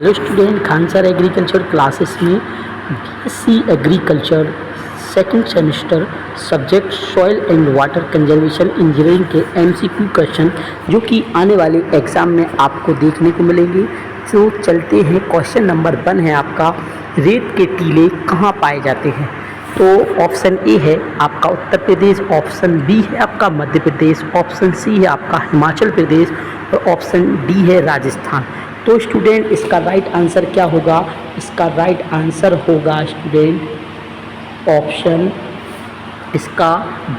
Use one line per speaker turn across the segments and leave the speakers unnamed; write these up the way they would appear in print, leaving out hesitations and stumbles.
Hello student, Khan sir agriculture classes में BSc agriculture second semester subject soil and water conservation engineering के MCQ question जो कि आने वाले एग्ज़ाम में आपको देखने को मिलेंगे। तो चलते हैं, क्वेश्चन नंबर 1 है आपका, रेत के टीले कहाँ पाए जाते हैं। तो ऑप्शन ए है आपका उत्तर प्रदेश, ऑप्शन बी है आपका मध्य प्रदेश, ऑप्शन सी है आपका हिमाचल प्रदेश और ऑप्शन डी है राजस्थान। तो स्टूडेंट इसका राइट आंसर क्या होगा? इसका राइट आंसर होगा स्टूडेंट ऑप्शन इसका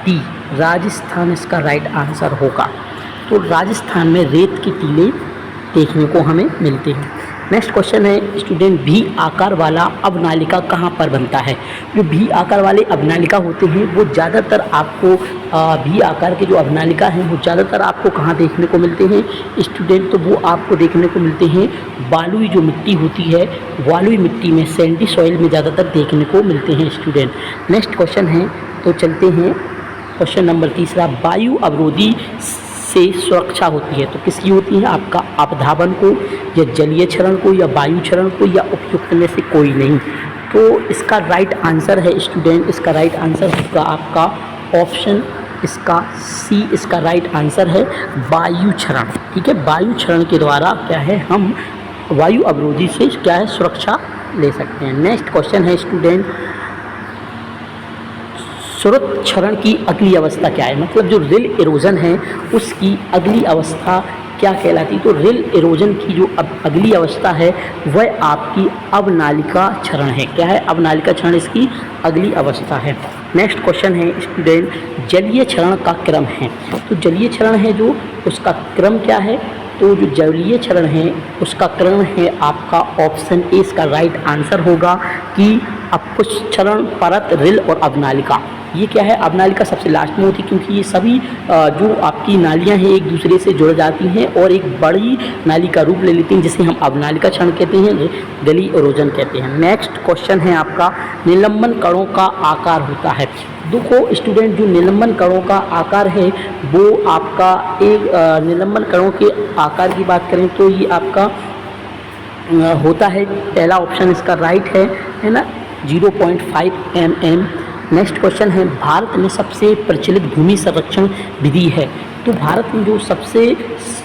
डी, राजस्थान इसका राइट आंसर होगा। तो राजस्थान में रेत के टीले देखने को हमें मिलते हैं। नेक्स्ट क्वेश्चन है स्टूडेंट, भी आकार वाला अवनालिका कहाँ पर बनता है। जो भी आकार वाले अवनालिका होते हैं वो ज़्यादातर आपको भी आकार के जो अवनालिका हैं वो ज़्यादातर आपको कहाँ देखने को मिलते हैं स्टूडेंट? तो वो आपको देखने को मिलते हैं बालुई जो मिट्टी होती है, बालुई मिट्टी में, सैंडी सॉइल में ज़्यादातर देखने को मिलते हैं स्टूडेंट। नेक्स्ट क्वेश्चन है, तो चलते हैं क्वेश्चन नंबर 3, वायु अवरोधी से सुरक्षा होती है तो किसकी होती है? आपका अपधावन को या जलीय क्षरण को या वायु क्षरण को या उपयुक्त में से कोई नहीं। तो इसका राइट आंसर है स्टूडेंट, इसका राइट आंसर होगा आपका ऑप्शन इसका सी, इसका राइट आंसर है वायु क्षरण। ठीक है, वायु क्षरण के द्वारा क्या है, हम वायु अवरोधी से क्या है, सुरक्षा ले सकते हैं। नेक्स्ट क्वेश्चन है स्टूडेंट, स्रोत क्षरण की अगली अवस्था क्या है। मतलब जो रिल इरोजन है उसकी अगली अवस्था क्या कहलाती है? तो रिल इरोजन की जो अगली अवस्था है वह आपकी अवनालिका क्षरण है। क्या है? अवनालिका क्षरण इसकी अगली अवस्था है। नेक्स्ट क्वेश्चन है स्टूडेंट, जलीय क्षरण का क्रम है। तो जलीय क्षरण है जो, उसका क्रम क्या है? तो जो जलीय क्षरण है उसका क्रम है आपका ऑप्शन ए, इसका राइट आंसर होगा कि अपक्षरण, परत, रिल और अवनालिका। ये क्या है? अवनालिका सबसे लास्ट में होती है क्योंकि ये सभी जो आपकी नालियां हैं एक दूसरे से जुड़ जाती हैं और एक बड़ी नाली का रूप ले लेती हैं जिसे हम अवनालिका क्षरण कहते हैं, गली इरोजन कहते हैं। नेक्स्ट क्वेश्चन है आपका, निलंबन कणों का आकार होता है। देखो स्टूडेंट, जो निलंबन कणों का आकार है वो आपका एक निलंबन कणों के आकार की बात करें तो ये आपका होता है, पहला ऑप्शन इसका राइट है ना, 0.5 mm। नेक्स्ट क्वेश्चन है, भारत में सबसे प्रचलित भूमि संरक्षण विधि है। तो भारत में जो सबसे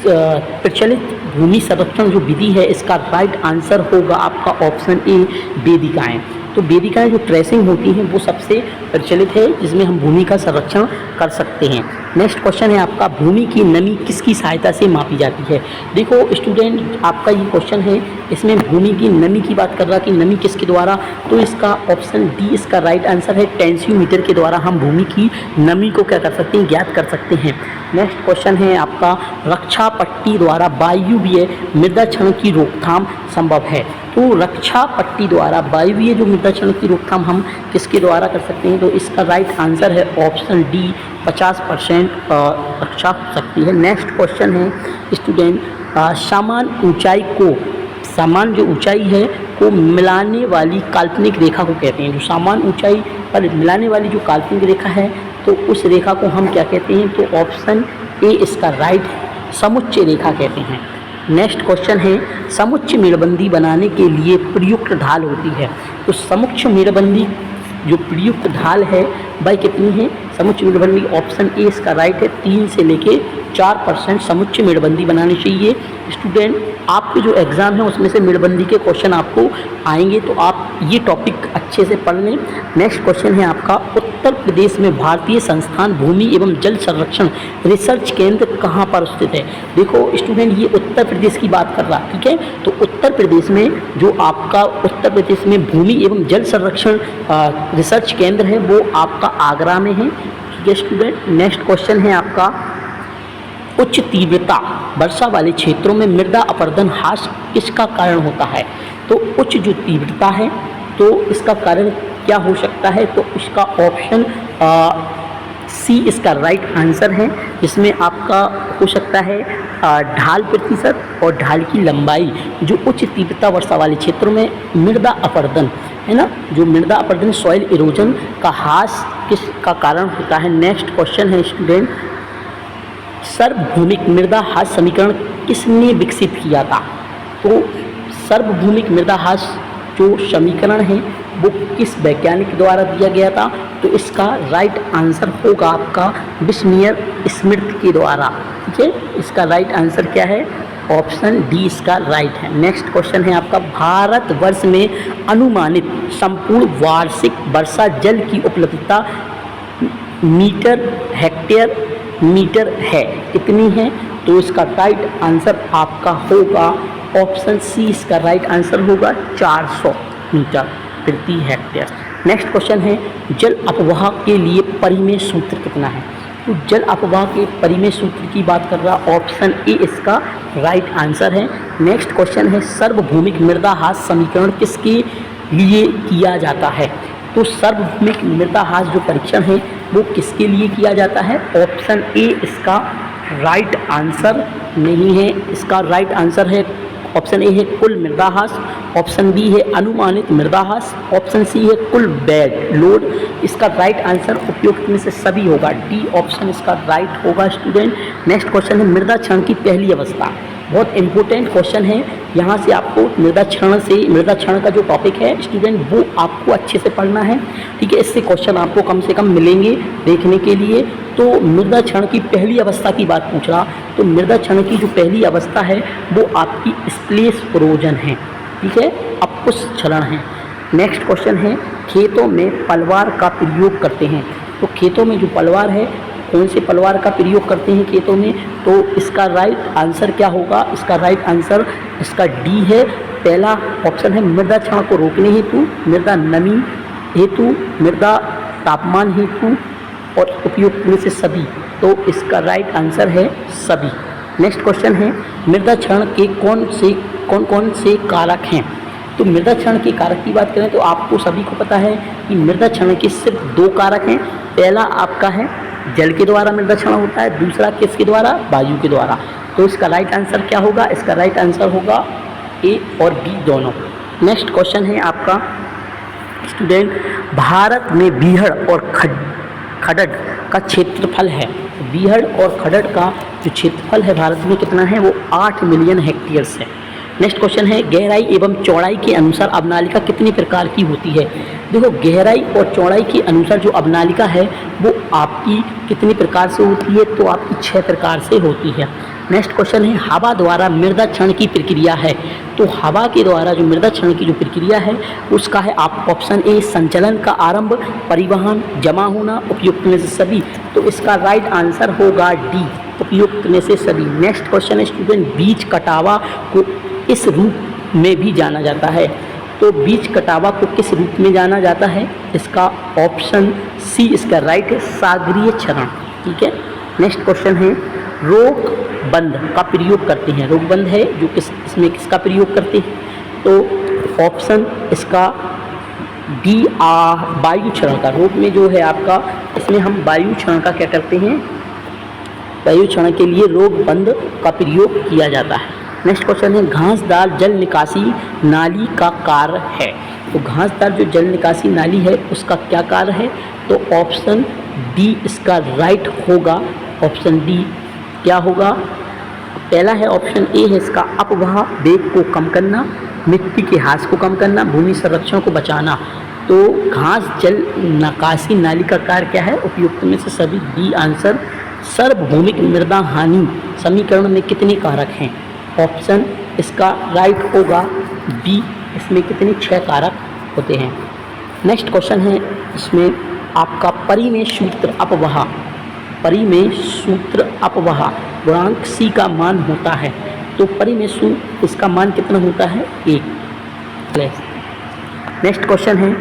प्रचलित भूमि संरक्षण जो विधि है इसका राइट आंसर होगा आपका ऑप्शन ए, वेदिकाएँ। तो वेदिकाएँ जो ट्रेसिंग होती हैं वो सबसे प्रचलित है जिसमें हम भूमि का संरक्षण कर सकते हैं। नेक्स्ट क्वेश्चन है आपका, भूमि की नमी किसकी सहायता से मापी जाती है। देखो स्टूडेंट, आपका ये क्वेश्चन है, इसमें भूमि की नमी की बात कर रहा कि नमी किसके द्वारा, तो इसका ऑप्शन डी इसका राइट आंसर है, टेंसियोमीटर के द्वारा हम भूमि की नमी को क्या कर सकते हैं, ज्ञात कर सकते हैं। नेक्स्ट क्वेश्चन है आपका, रक्षा पट्टी द्वारा वायुवीय मृदा क्षरण की रोकथाम संभव है। तो रक्षा पट्टी द्वारा वायुवीय जो मृदा क्षरण की रोकथाम हम किसके द्वारा कर सकते हैं? तो इसका राइट आंसर है ऑप्शन डी, 50% रक्षा हो सकती है। नेक्स्ट क्वेश्चन है स्टूडेंट, समान ऊंचाई को, समान जो ऊंचाई है को मिलाने वाली काल्पनिक रेखा को कहते हैं। जो समान ऊंचाई पर मिलाने वाली जो काल्पनिक रेखा है तो उस रेखा को हम क्या कहते हैं? तो ऑप्शन ए इसका राइट है, समुच्चय रेखा कहते हैं। नेक्स्ट क्वेश्चन है, समुच्चय मेड़बंदी बनाने के लिए प्रयुक्त ढाल होती है। तो समुच्चय मेड़बंदी जो प्रयुक्त ढाल है वह कितनी है? समुच्चय मेड़बंदी ऑप्शन ए इसका राइट है, 3 से लेके 4% समुच्चय मेड़बंदी बनानी चाहिए। स्टूडेंट, आपके जो एग्ज़ाम है उसमें से मेड़बंदी के क्वेश्चन आपको आएंगे तो आप ये टॉपिक अच्छे से पढ़ लें। नेक्स्ट क्वेश्चन है आपका, उत्तर प्रदेश में भारतीय संस्थान भूमि एवं जल संरक्षण रिसर्च केंद्र कहाँ पर स्थित है। देखो स्टूडेंट, ये उत्तर प्रदेश की बात कर रहा, ठीक है। तो उत्तर प्रदेश में जो आपका उत्तर प्रदेश में भूमि एवं जल संरक्षण रिसर्च केंद्र है वो आपका आगरा में है, ठीक है स्टूडेंट। नेक्स्ट क्वेश्चन है आपका, उच्च तीव्रता वर्षा वाले क्षेत्रों में मृदा अपरदन ह्रास किसका कारण होता है। तो उच्च जो तीव्रता है तो इसका कारण क्या हो सकता है? तो इसका ऑप्शन सी इसका राइट आंसर है, जिसमें आपका हो सकता है ढाल प्रतिशत और ढाल की लंबाई। जो उच्च तीव्रता वर्षा वाले क्षेत्रों में मृदा अपरदन है ना, जो मृदा अपरदन सॉइल इरोजन का ह्रास किसका कारण होता है। नेक्स्ट क्वेश्चन है स्टूडेंट, सार्वभौमिक मृदा ह्रास समीकरण किसने विकसित किया था। तो सार्वभौमिक मृदाहास जो समीकरण है वो किस वैज्ञानिक द्वारा दिया गया था? तो इसका राइट आंसर होगा आपका विस्मीयर स्मिर्थ के द्वारा। ठीक है, इसका राइट आंसर क्या है? ऑप्शन डी इसका राइट है। नेक्स्ट क्वेश्चन है आपका, भारतवर्ष में अनुमानित संपूर्ण वार्षिक वर्षा जल की उपलब्धता मीटर हेक्टेयर मीटर है, कितनी है? तो इसका राइट आंसर आपका होगा ऑप्शन सी, इसका राइट आंसर होगा 400 मीटर प्रति हेक्टेयर। नेक्स्ट क्वेश्चन है, जल अपवाह के लिए परिमेय सूत्र कितना है? तो जल अपवाह के परिमेय सूत्र की बात कर रहा, ऑप्शन ए इसका राइट आंसर है। नेक्स्ट क्वेश्चन है, सार्वभौमिक मृदाहास समीकरण किसके लिए किया जाता है? तो सार्वभौमिक मृदाहास जो परीक्षण है वो किसके लिए किया जाता है? ऑप्शन ए इसका राइट आंसर नहीं है, इसका राइट आंसर है ऑप्शन ए है कुल मृदाहास, ऑप्शन बी है अनुमानित मृदाहास, ऑप्शन सी है कुल बेड लोड। इसका राइट आंसर उपयुक्त में से सभी होगा, डी ऑप्शन इसका राइट होगा स्टूडेंट। नेक्स्ट क्वेश्चन है, मृदा क्षरण की पहली अवस्था, बहुत इंपॉर्टेंट क्वेश्चन है। यहाँ से आपको मृदा क्षरण का जो टॉपिक है स्टूडेंट वो आपको अच्छे से पढ़ना है। ठीक है, इससे क्वेश्चन आपको कम से कम मिलेंगे देखने के लिए। तो मृदा क्षरण की पहली अवस्था की बात पूछ रहा, तो मृदा क्षरण की जो पहली अवस्था है वो आपकी स्प्लेश इरोजन है। ठीक है, अपपुष्प क्षरण है। नेक्स्ट क्वेश्चन है, खेतों में पलवार का प्रयोग करते हैं, तो खेतों में जो पलवार है कौन से पलवार का प्रयोग करते हैं खेतों में? तो इसका राइट आंसर क्या होगा? इसका राइट आंसर इसका डी है। पहला ऑप्शन है मृदा क्षरण को रोकने हेतु, मृदा नमी हेतु, मृदा तापमान हेतु और उपयुक्त में से सभी, तो इसका राइट आंसर है सभी। नेक्स्ट क्वेश्चन है, मृदा क्षरण के कौन कौन से कारक हैं? तो मृदा क्षरण के कारक की बात करें तो आपको सभी को पता है कि मृदा क्षरण के सिर्फ दो कारक हैं। पहला आपका है जल के द्वारा मृदा क्षरण होता है, दूसरा किसके द्वारा? वायु के द्वारा। तो इसका राइट आंसर क्या होगा? इसका राइट आंसर होगा ए और बी दोनों। नेक्स्ट क्वेश्चन है आपका स्टूडेंट, भारत में बीहड़ और खडड का क्षेत्रफल है, बीहड़ और खडड का जो क्षेत्रफल है भारत में कितना है? वो 8 मिलियन हेक्टेयर्स है। नेक्स्ट क्वेश्चन है, गहराई एवं चौड़ाई के अनुसार अवनालिका कितनी प्रकार की होती है? देखो, गहराई और चौड़ाई के अनुसार जो अवनालिका है वो आपकी कितनी प्रकार से होती है? तो आपकी 6 प्रकार से होती है। नेक्स्ट क्वेश्चन है, हवा द्वारा मृदा क्षरण की प्रक्रिया है, तो हवा के द्वारा जो मृदा क्षरण की जो प्रक्रिया है उसका है आप ऑप्शन ए संचलन का आरंभ, परिवहन, जमा होना, उपयुक्त में से सभी। तो इसका राइट आंसर होगा डी, उपयुक्त में से सभी। नेक्स्ट क्वेश्चन है स्टूडेंट, बीज कटावा को इस रूप में भी जाना जाता है, तो बीज कटावा को किस रूप में जाना जाता है? इसका ऑप्शन सी इसका राइट है, सागरीय क्षरण। ठीक है। नेक्स्ट क्वेश्चन है, रोक बंद का प्रयोग करते हैं, रोक बंद है जो इसमें किसका प्रयोग करते हैं? तो ऑप्शन इसका डी वायु क्षरण का। रोक में जो है आपका, इसमें हम वायु क्षरण का क्या करते हैं? वायु क्षरण के लिए रोक बंद का प्रयोग किया जाता है। नेक्स्ट क्वेश्चन है, घासदार जल निकासी नाली का कार्य है, तो घासदार जो जल निकासी नाली है उसका क्या कार्य है? तो ऑप्शन डी इसका राइट होगा, ऑप्शन डी क्या होगा? पहला है ऑप्शन ए है इसका अपवाह वेग को कम करना, मिट्टी के ह्रास को कम करना, भूमि संरक्षण को बचाना। तो घास जल निकासी नाली का कार्य क्या है? उपयुक्त में से सभी, डी आंसर। सार्वभौमिक मृदा हानि समीकरण में कितने कारक हैं? ऑप्शन इसका राइट होगा बी, इसमें कितने 6 कारक होते हैं। नेक्स्ट क्वेश्चन है इसमें आपका परिमेय सूत्र अपवाह, परिमेय सूत्र अपवाह गुणांक सी का मान होता है, तो परिमेय सूत्र इसका मान कितना होता है? 1। नेक्स्ट क्वेश्चन है,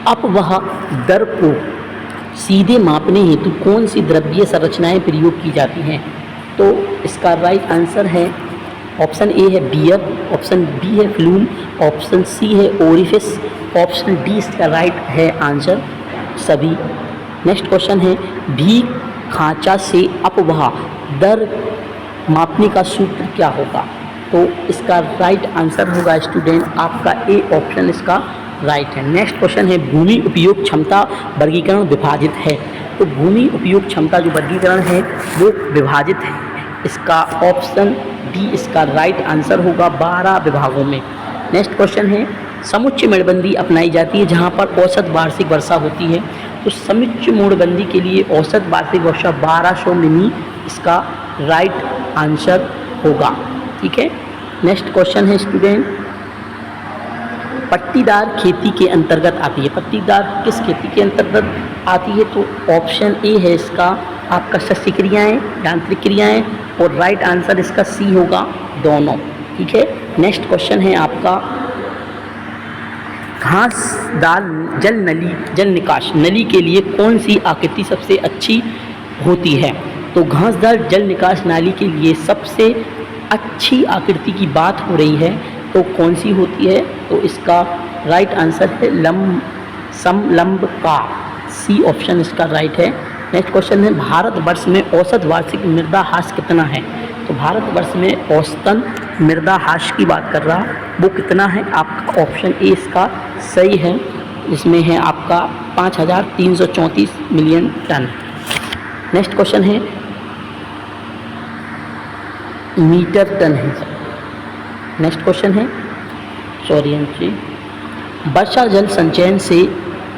अपवाह दर को सीधे मापने हेतु कौन सी द्रव्य संरचनाएं प्रयोग की जाती हैं? तो इसका राइट आंसर है ऑप्शन ए है बियर, ऑप्शन बी है फ्लूम, ऑप्शन सी है ओरिफिस, ऑप्शन डी इसका राइट है आंसर सभी। नेक्स्ट क्वेश्चन है, भी खांचा से अपवाह दर मापने का सूत्र क्या होगा? तो इसका राइट आंसर होगा स्टूडेंट आपका ए ऑप्शन इसका राइट है। नेक्स्ट क्वेश्चन है, भूमि उपयोग क्षमता वर्गीकरण विभाजित है, तो भूमि उपयोग क्षमता जो वर्गीकरण है वो विभाजित है। इसका ऑप्शन डी इसका राइट आंसर होगा 12 विभागों में। नेक्स्ट क्वेश्चन है, समुच्चय मेड़बंदी अपनाई जाती है जहाँ पर औसत वार्षिक वर्षा होती है। तो समुच्चय मेड़बंदी के लिए औसत वार्षिक वर्षा 1200 मिमी इसका राइट आंसर होगा। ठीक है। नेक्स्ट क्वेश्चन है स्टूडेंट, पट्टीदार खेती के अंतर्गत आती है। पट्टीदार किस खेती के अंतर्गत आती है? तो ऑप्शन ए है इसका आपका शस्य क्रियाएँ, यांत्रिक क्रियाएँ, और राइट आंसर इसका सी होगा दोनों। ठीक है। नेक्स्ट क्वेश्चन है आपका, घासदार जल निकास नली के लिए कौन सी आकृति सबसे अच्छी होती है? तो घासदार जल निकास नाली के लिए सबसे अच्छी आकृति की बात हो रही है तो कौन सी होती है? तो इसका राइट आंसर है समलंबकार, सी ऑप्शन इसका राइट है। नेक्स्ट क्वेश्चन है, भारतवर्ष में औसत वार्षिक मृदा ह्रास कितना है? तो भारतवर्ष में औसतन मृदा ह्रास की बात कर रहा वो कितना है? आपका ऑप्शन ए इसका सही है, इसमें है आपका 5334 मिलियन टन। नेक्स्ट क्वेश्चन है, मीटर टन है। नेक्स्ट क्वेश्चन है, वर्षा जल संचयन से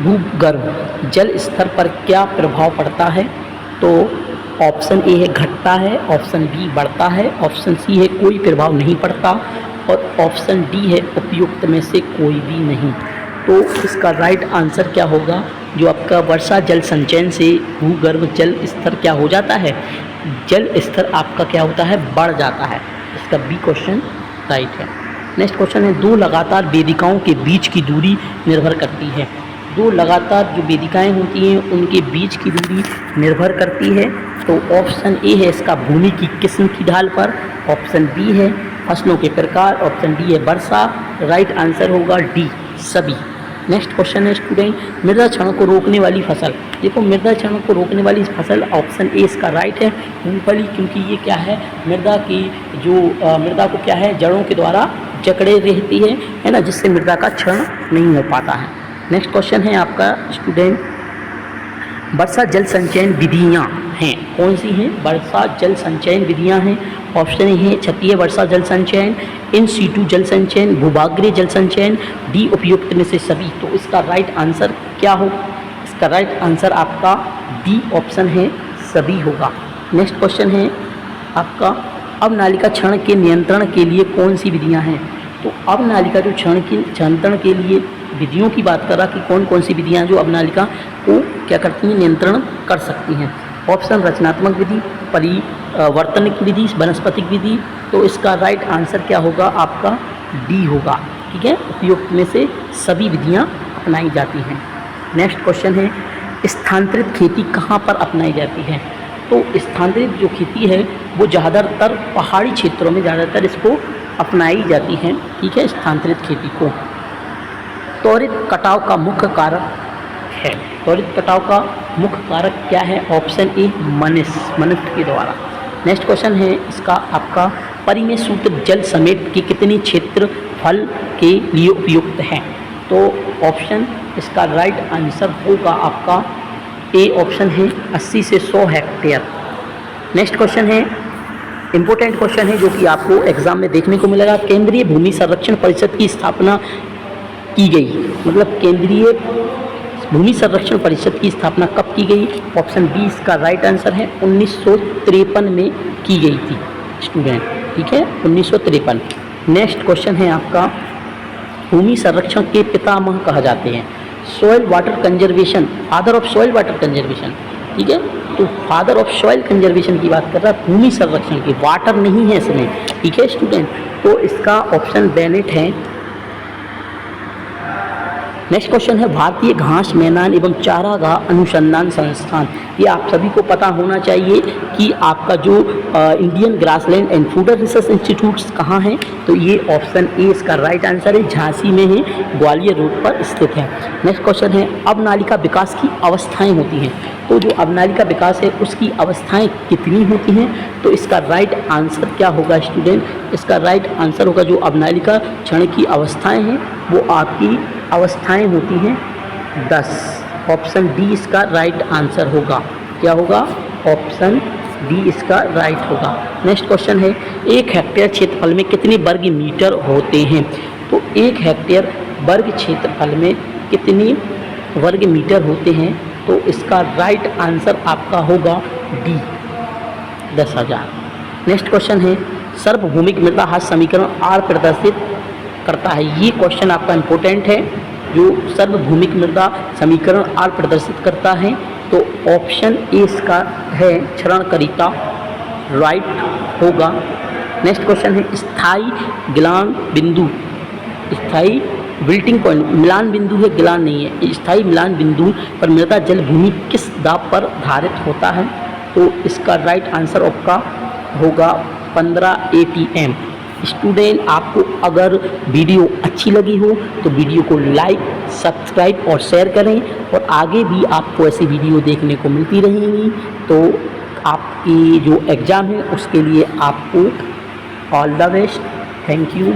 भूगर्भ जल स्तर पर क्या प्रभाव पड़ता है? तो ऑप्शन ए है घटता है, ऑप्शन बी बढ़ता है, ऑप्शन सी है कोई प्रभाव नहीं पड़ता, और ऑप्शन डी है उपयुक्त में से कोई भी नहीं। तो इसका राइट आंसर क्या होगा? जो आपका वर्षा जल संचयन से भूगर्भ जल स्तर क्या हो जाता है? जल स्तर आपका क्या होता है? बढ़ जाता है। इसका बी क्वेश्चन राइट है। नेक्स्ट क्वेश्चन है, दो लगातार वेदिकाओं के बीच की दूरी निर्भर करती है। दो लगातार जो वेदिकाएं होती हैं उनके बीच की दूरी निर्भर करती है। तो ऑप्शन ए है इसका भूमि की किस्म की ढाल पर, ऑप्शन बी है फसलों के प्रकार, ऑप्शन डी है वर्षा, राइट आंसर होगा डी सभी। नेक्स्ट क्वेश्चन है स्टूडेंट, मृदा क्षरण को रोकने वाली फसल। देखो मृदा क्षरण को रोकने वाली फसल ऑप्शन ए इसका राइट है मूंगफली, क्योंकि ये क्या है मृदा की जो मृदा को क्या है जड़ों के द्वारा जकड़े रहती है ना, जिससे मृदा का क्षरण नहीं हो पाता है। नेक्स्ट क्वेश्चन है आपका स्टूडेंट, वर्षा जल संचयन विधियाँ हैं कौन सी हैं? वर्षा जल संचयन विधियाँ हैं। ऑप्शन ए है छतीय वर्षा जल संचयन, इन सीटू जल संचयन, भूभागीय जल संचयन, डी उपयुक्त में से सभी। तो इसका राइट आंसर क्या हो? इसका राइट आंसर आपका डी ऑप्शन है सभी होगा। नेक्स्ट क्वेश्चन है आपका, अब नालिका क्षरण के नियंत्रण के लिए कौन सी विधियाँ हैं? तो अब नालिका जो क्षरण की नियंत्रण के लिए विधियों की बात कर रहा कि कौन कौन सी विधियाँ जो अब नालिका को क्या करती हैं? नियंत्रण कर सकती हैं। ऑप्शन रचनात्मक विधि, परिवर्तनिक विधि, वनस्पतिक विधि। तो इसका राइट आंसर क्या होगा? आपका डी होगा। ठीक है, उपयुक्त में से सभी विधियाँ अपनाई जाती हैं। नेक्स्ट क्वेश्चन है, स्थानांतरित खेती कहाँ पर अपनाई जाती है? तो स्थानांतरित जो खेती है वो ज़्यादातर पहाड़ी क्षेत्रों में ज़्यादातर इसको अपनाई जाती है। ठीक है, स्थानांतरित खेती को। त्वरित कटाव का मुख्य कारक है। त्वरित कटाव का मुख्य कारक क्या है? ऑप्शन ए मनुष्य के द्वारा। नेक्स्ट क्वेश्चन है इसका आपका, परिमेय सूत्र जल समेट के कितने क्षेत्रफल के लिए उपयुक्त है? तो ऑप्शन इसका राइट आंसर होगा आपका ए ऑप्शन है 80 से 100 हेक्टेयर। नेक्स्ट क्वेश्चन है इम्पोर्टेंट क्वेश्चन है जो कि आपको एग्जाम में देखने को मिलेगा, केंद्रीय भूमि संरक्षण परिषद की स्थापना की गई, मतलब केंद्रीय भूमि संरक्षण परिषद की स्थापना कब की गई? ऑप्शन बी इसका राइट आंसर है 1953 में की गई थी स्टूडेंट। ठीक है, 1953। नेक्स्ट क्वेश्चन है आपका, भूमि संरक्षण के पितामह कहा जाते हैं। Soil water conservation, father of soil water conservation. ठीक है, तो फादर ऑफ सॉइल कंजर्वेशन की बात कर रहा है, भूमि संरक्षण की, वाटर नहीं है इसमें। ठीक है स्टूडेंट, तो इसका ऑप्शन बेनेट है। नेक्स्ट क्वेश्चन है, भारतीय घास मैदान एवं चारागाह अनुसंधान संस्थान। ये आप सभी को पता होना चाहिए कि आपका जो Indian grassland and fodder research institutes कहाँ हैं? तो ये ऑप्शन ए इसका राइट आंसर है, झांसी में है, ग्वालियर रोड पर स्थित है। नेक्स्ट क्वेश्चन है, अवनालिका विकास की अवस्थाएं होती हैं। तो जो अवनालिका विकास है उसकी अवस्थाएं कितनी होती हैं? तो इसका राइट आंसर क्या होगा स्टूडेंट? इसका राइट आंसर होगा जो अवनालिका क्षरण की अवस्थाएं हैं वो आपकी अवस्थाएं होती हैं 10। ऑप्शन डी इसका राइट आंसर होगा। क्या होगा? ऑप्शन डी इसका राइट होगा। नेक्स्ट क्वेश्चन है, 1 हेक्टेयर क्षेत्रफल में कितने वर्ग मीटर होते हैं? तो 1 हेक्टेयर वर्ग क्षेत्रफल में कितने वर्ग मीटर होते हैं? तो इसका राइट आंसर आपका होगा डी, 10,000। नेक्स्ट क्वेश्चन है, सार्वभौमिक मृदा ह्रास समीकरण आर प्रदर्शित करता है। ये क्वेश्चन आपका इम्पोर्टेंट है, जो सार्वभौमिक मृदा समीकरण आर प्रदर्शित करता है। तो ऑप्शन ए इसका है क्षरणकारिता, राइट होगा। नेक्स्ट क्वेश्चन है, स्थायी गिलान बिंदु, स्थायी विल्टिंग पॉइंट, मिलान बिंदु है, गिलान नहीं है, स्थायी मिलान बिंदु पर मृदा जल भूमि किस दाब पर धारित होता है? तो इसका राइट आंसर आपका होगा 15 ATM। स्टूडेंट, आपको अगर वीडियो अच्छी लगी हो तो वीडियो को लाइक, सब्सक्राइब और शेयर करें, और आगे भी आपको ऐसी वीडियो देखने को मिलती रहेंगी। तो आपकी जो एग्ज़ाम है उसके लिए आपको all the best. Thank you.